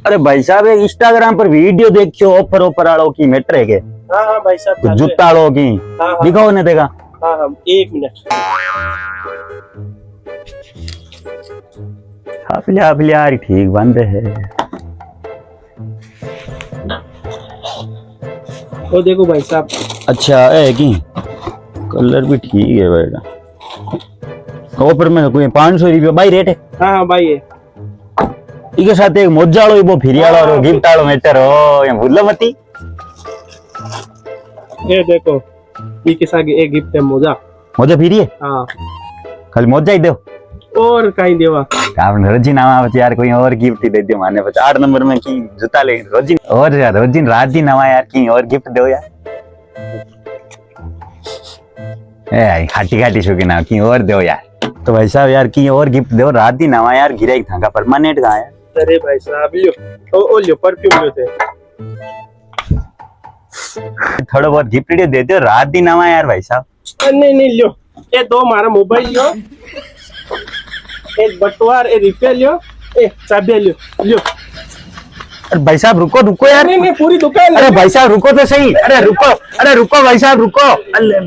अरे भाई साहब एक इंस्टाग्राम पर वीडियो देखियो ऑफर ऑफर वालों की मेट्रे के हाँ भाई साहब कुछ जूता वालों की हाँ। दिखाओ ने देखा हाँ 1 मिनट। आप यार ठीक बंदे है। वो देखो भाई साहब। अच्छा है की कलर भी ठीक है बेटा। ऑफर में कोई 500 रुपया भाई रेट है। हाँ भाई ये इके साथ एक मोजा वालों वो फिरी वाला और गिफ्ट वालों मेटर हो ये भूल मती। ये देखो ये साथ एक गिफ्ट है मोजा। मोजा फिरी है हाँ खाली मोजा ही दो और कहीं देवा आपने रोजी नामा यार कोई और गिफ्ट ही दे दियो माने 8 नंबर में की जूता ले रोजी और यार रोजी रात दिन नवा यार की और गिफ्ट दो यार ए खाटी खाटी शो की ना की और दो यार तो भाई साहब यार की और गिफ्ट दो रात दिन नवा यार गिराई थाका परमानेंट का है। अरे भाई साहब लियो ओ लियो परफ्यूम लियो थे थोड़ा बहुत गिफ्ट दे दो रात दिन नवा यार भाई साहब। नहीं लियो ये दो हमारा मोबाइल लियो एक बटुआर एक रिफिल लियो ए चाबी लियो। अरे भाई साहब रुको रुको यार नहीं पूरी दुकान। अरे भाई साहब रुको तो सही अरे रुको भाई साहब रुको अल्ले